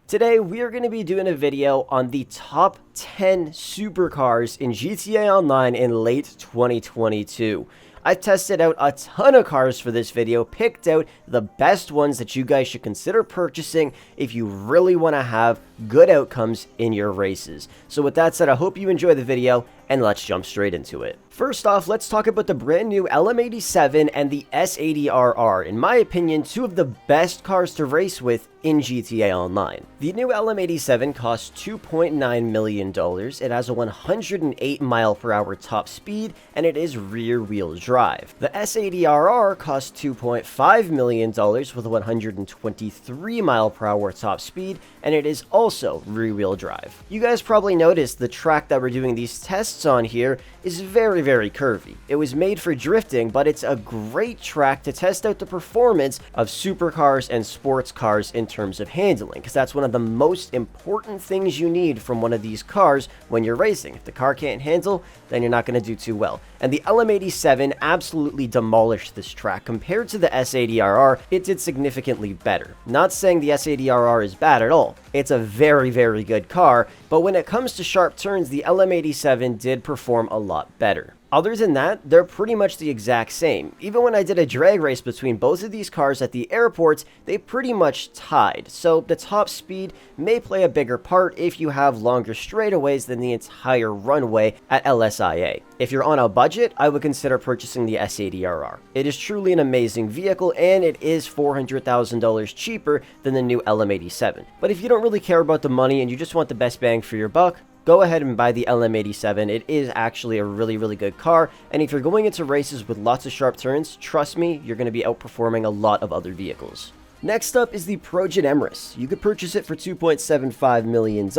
Today, we are going to be doing a video on the top 10 supercars in GTA Online in late 2022. I've tested out a ton of cars for this video, picked out the best ones that you guys should consider purchasing if you really want to have good outcomes in your races. So with that said, I hope you enjoy the video, and let's jump straight into it. First off, let's talk about the brand new LM87 and the S80RR. In my opinion, two of the best cars to race with in GTA Online. The new LM87 costs $2.9 million. It has a 108 mile/hour top speed, and it is rear-wheel drive. The S80RR costs $2.5 million with a 123 mile/hour top speed, and it is also rear-wheel drive. You guys probably noticed the track that we're doing these tests on here is very curvy. It was made for drifting, but it's a great track to test out the performance of supercars and sports cars in terms of handling, because that's one of the most important things you need from one of these cars when you're racing. If the car can't handle, then you're not going to do too well. And the LM87 absolutely demolished this track. Compared to the S80RR, it did significantly better. Not saying the S80RR is bad at all. It's a very good car, but when it comes to sharp turns, the LM87 did perform a lot better. Other than that, they're pretty much the exact same. Even when I did a drag race between both of these cars at the airports, they pretty much tied. So the top speed may play a bigger part if you have longer straightaways than the entire runway at LSIA. If you're on a budget, I would consider purchasing the S80RR. It is truly an amazing vehicle, and it is $400,000 cheaper than the new LM87. But if you don't really care about the money and you just want the best bang for your buck, go ahead and buy the LM87. It is actually a really good car, and if you're going into races with lots of sharp turns, trust me, you're going to be outperforming a lot of other vehicles. Next up is the Projet Emrys. You could purchase it for $2.75 million.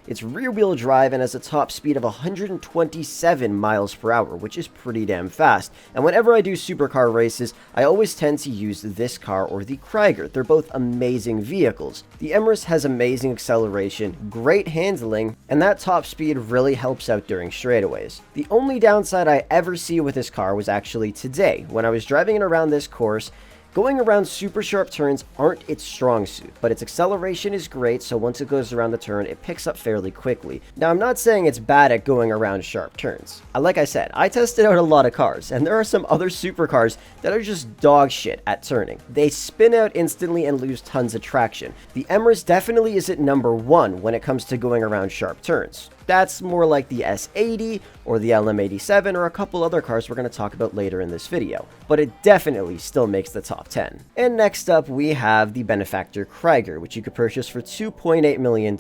It's rear-wheel drive and has a top speed of 127 miles per hour, which is pretty damn fast. And whenever I do supercar races, I always tend to use this car or the Krieger. They're both amazing vehicles. The Emrys has amazing acceleration, great handling, and that top speed really helps out during straightaways. The only downside I ever see with this car was actually today. When I was driving it around this course, going around super sharp turns aren't its strong suit, but its acceleration is great, so once it goes around the turn, it picks up fairly quickly. Now, I'm not saying it's bad at going around sharp turns. Like I said, I tested out a lot of cars, and there are some other supercars that are just dog shit at turning. They spin out instantly and lose tons of traction. The Emrys definitely isn't number one when it comes to going around sharp turns. That's more like the S80 or the LM87 or a couple other cars we're going to talk about later in this video, but it definitely still makes the top 10. And next up, we have the Benefactor Krieger, which you could purchase for $2.8 million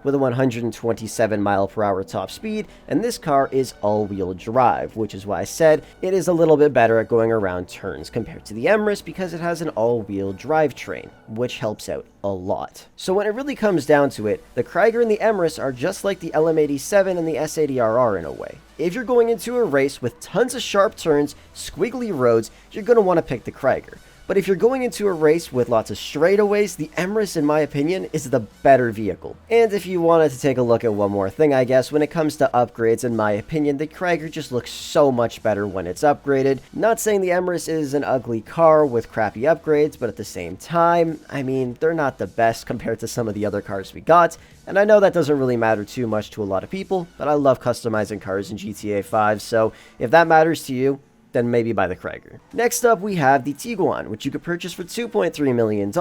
with a 127 mile/hour top speed, and this car is all-wheel drive, which is why I said it is a little bit better at going around turns compared to the Emrys because it has an all-wheel drivetrain, which helps out a lot. So when it really comes down to it, the Krieger and the Emrys are just like the LM87 and the S80RR in a way. If you're going into a race with tons of sharp turns, squiggly roads, you're going to want to pick the Krieger. But if you're going into a race with lots of straightaways, the Emrys, in my opinion, is the better vehicle. And if you wanted to take a look at one more thing, I guess, when it comes to upgrades, in my opinion, the Krieger just looks so much better when it's upgraded. Not saying the Emrys is an ugly car with crappy upgrades, but at the same time, I mean, they're not the best compared to some of the other cars we got. And I know that doesn't really matter too much to a lot of people, but I love customizing cars in GTA 5, so if that matters to you, then maybe buy the Krieger. Next up, we have the Tiguan, which you could purchase for $2.3 million.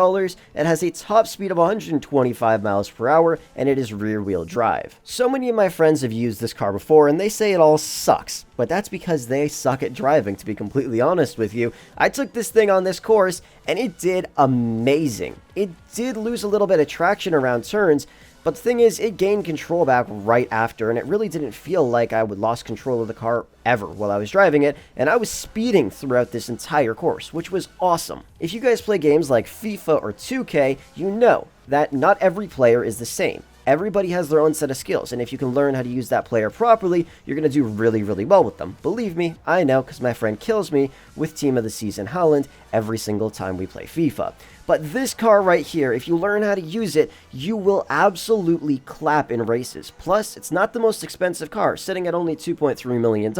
It has a top speed of 125 miles per hour, and it is rear-wheel drive. So many of my friends have used this car before, and they say it all sucks. But that's because they suck at driving, to be completely honest with you. I took this thing on this course, and it did amazing. It did lose a little bit of traction around turns, but the thing is, it gained control back right after, and it really didn't feel like I would lost control of the car ever while I was driving it, and I was speeding throughout this entire course, which was awesome. If you guys play games like FIFA or 2K, you know that not every player is the same. Everybody has their own set of skills, and if you can learn how to use that player properly, you're going to do really well with them. Believe me, I know, because my friend kills me with Team of the Season Haaland every single time we play FIFA. But this car right here, if you learn how to use it, you will absolutely clap in races. Plus, it's not the most expensive car, sitting at only $2.3 million.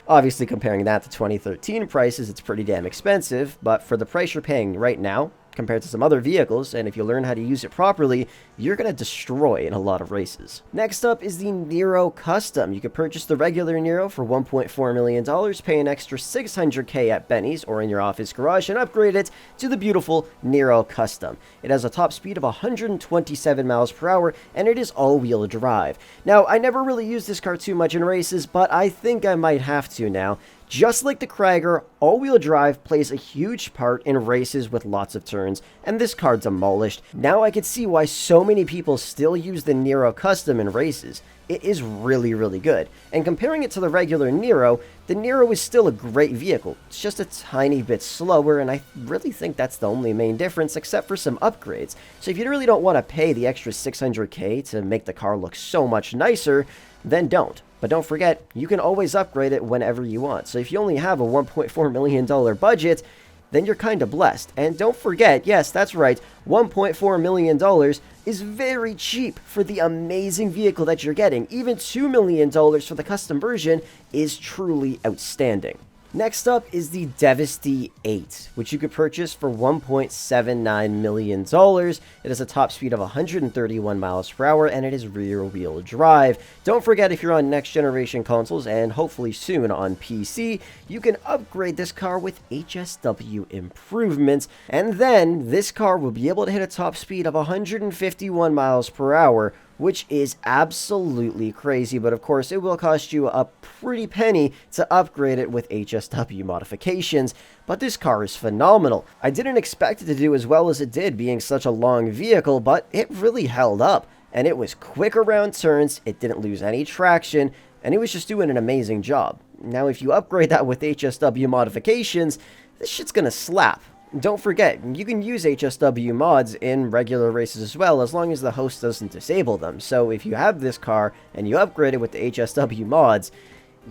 Obviously, comparing that to 2013 prices, it's pretty damn expensive, but for the price you're paying right now, compared to some other vehicles, and if you learn how to use it properly, you're going to destroy in a lot of races. Next up is the Nero Custom. You can purchase the regular Nero for $1.4 million, pay an extra $600K at Benny's or in your office garage, and upgrade it to the beautiful Nero Custom. It has a top speed of 127 miles per hour, and it is all-wheel drive. Now, I never really used this car too much in races, but I think I might have to now. Just like the Krager, all-wheel drive plays a huge part in races with lots of turns, and this car demolished. Now I can see why so many people still use the Nero Custom in races. It is really, really good. And comparing it to the regular Nero, the Nero is still a great vehicle. It's just a tiny bit slower, and I really think that's the only main difference, except for some upgrades. So if you really don't want to pay the extra $600K to make the car look so much nicer, then don't. But don't forget, you can always upgrade it whenever you want. So if you only have a $1.4 million budget, then you're kind of blessed. And don't forget, yes, that's right, $1.4 million is very cheap for the amazing vehicle that you're getting. Even $2 million for the custom version is truly outstanding. Next up is the Devasty 8, which you could purchase for $1.79 million. It has a top speed of 131 miles per hour, and it is rear-wheel drive. Don't forget, if you're on next-generation consoles, and hopefully soon on PC, you can upgrade this car with HSW improvements, and then this car will be able to hit a top speed of 151 miles per hour, which is absolutely crazy, but of course it will cost you a pretty penny to upgrade it with HSW modifications, but this car is phenomenal. I didn't expect it to do as well as it did, being such a long vehicle, but it really held up, and it was quick around turns, it didn't lose any traction, and it was just doing an amazing job. Now if you upgrade that with HSW modifications, this shit's gonna slap. Don't forget, you can use HSW mods in regular races as well, as long as the host doesn't disable them. So if you have this car and you upgrade it with the HSW mods,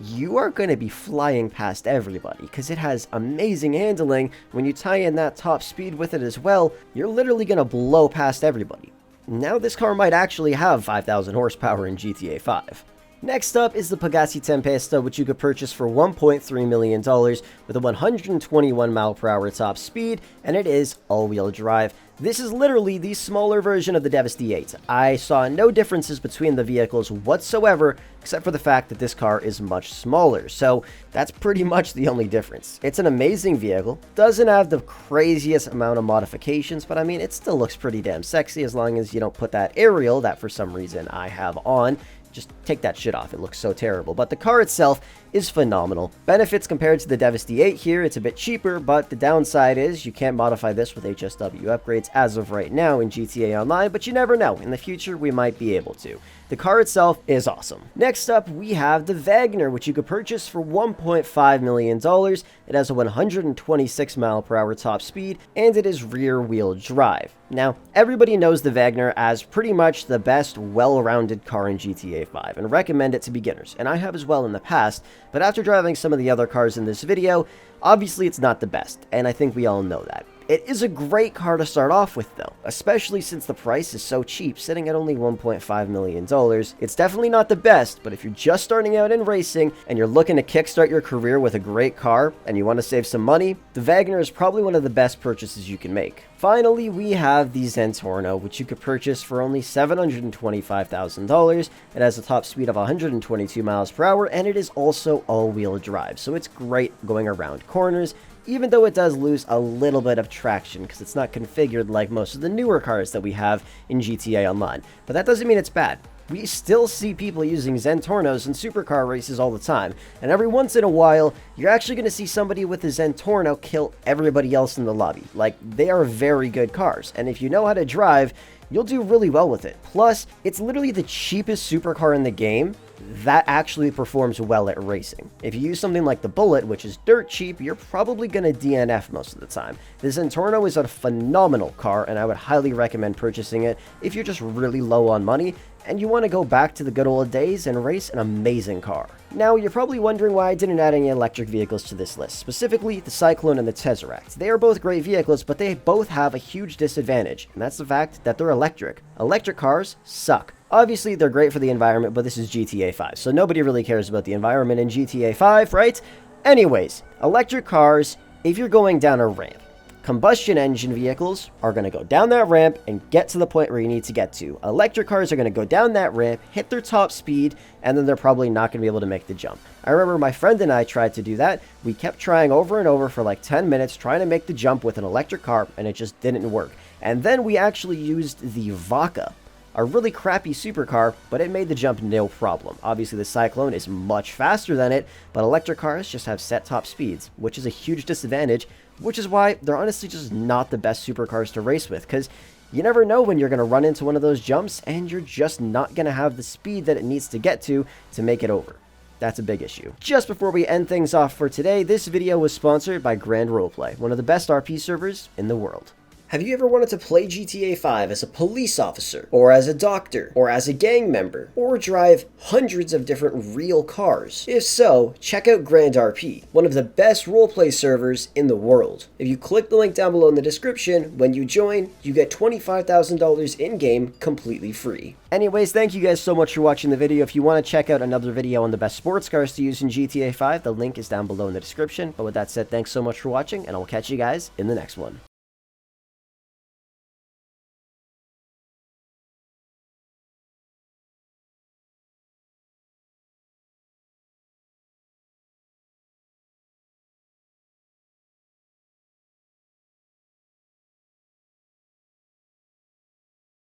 you are going to be flying past everybody, because it has amazing handling. When you tie in that top speed with it as well, you're literally going to blow past everybody. Now this car might actually have 5,000 horsepower in GTA 5. Next up is the Pagani Tempesta, which you could purchase for $1.3 million with a 121 mile per hour top speed, and it is all-wheel drive. This is literally the smaller version of the Devasty 8. I saw no differences between the vehicles whatsoever, except for the fact that this car is much smaller, so that's pretty much the only difference. It's an amazing vehicle, doesn't have the craziest amount of modifications, but I mean, it still looks pretty damn sexy as long as you don't put that aerial that for some reason I have on. Just take that shit off, it looks so terrible. But the car itself is phenomenal. Benefits compared to the Devasty 8 here, it's a bit cheaper, but the downside is you can't modify this with HSW upgrades as of right now in GTA Online, but you never know, in the future we might be able to. The car itself is awesome. Next up, we have the Wagner, which you could purchase for $1.5 million. It has a 126 mile per hour top speed, and it is rear-wheel drive. Now, everybody knows the Wagner as pretty much the best well-rounded car in GTA 5, and recommend it to beginners, and I have as well in the past, but after driving some of the other cars in this video, obviously it's not the best, and I think we all know that. It is a great car to start off with though, especially since the price is so cheap, sitting at only $1.5 million. It's definitely not the best, but if you're just starting out in racing and you're looking to kickstart your career with a great car and you want to save some money, the Wagner is probably one of the best purchases you can make. Finally, we have the Zentorno, which you could purchase for only $725,000. It has a top speed of 122 miles per hour, and it is also all-wheel drive, so it's great going around corners, even though it does lose a little bit of traction because it's not configured like most of the newer cars that we have in GTA Online. But that doesn't mean it's bad. We still see people using Zentornos in supercar races all the time, and every once in a while, you're actually going to see somebody with a Zentorno kill everybody else in the lobby. Like, they are very good cars, and if you know how to drive, you'll do really well with it. Plus, it's literally the cheapest supercar in the game that actually performs well at racing. If you use something like the Bullet, which is dirt cheap, you're probably going to DNF most of the time. The Zentorno is a phenomenal car, and I would highly recommend purchasing it if you're just really low on money and you want to go back to the good old days and race an amazing car. Now, you're probably wondering why I didn't add any electric vehicles to this list, specifically the Cyclone and the Tesseract. They are both great vehicles, but they both have a huge disadvantage, and that's the fact that they're electric. Electric cars suck. Obviously, they're great for the environment, but this is GTA 5, so nobody really cares about the environment in GTA 5, right? Anyways, electric cars, if you're going down a ramp, Combustion engine vehicles are going to go down that ramp and get to the point where you need to get to. Electric cars are going to go down that ramp, hit their top speed, and then they're probably not going to be able to make the jump. I remember my friend and I tried to do that. We kept trying over and over for like 10 minutes trying to make the jump with an electric car, and it just didn't work. And then we actually used the Vaca, a really crappy supercar, but it made the jump no problem. Obviously, the Cyclone is much faster than it, but electric cars just have set top speeds, which is a huge disadvantage, which is why they're honestly just not the best supercars to race with, because you never know when you're going to run into one of those jumps, and you're just not going to have the speed that it needs to get to make it over. That's a big issue. Just before we end things off for today, this video was sponsored by Grand Roleplay, one of the best RP servers in the world. Have you ever wanted to play GTA 5 as a police officer, or as a doctor, or as a gang member, or drive hundreds of different real cars? If so, check out Grand RP, one of the best roleplay servers in the world. If you click the link down below in the description, when you join, you get $25,000 in-game completely free. Anyways, thank you guys so much for watching the video. If you want to check out another video on the best sports cars to use in GTA 5, the link is down below in the description. But with that said, thanks so much for watching, and I'll catch you guys in the next one.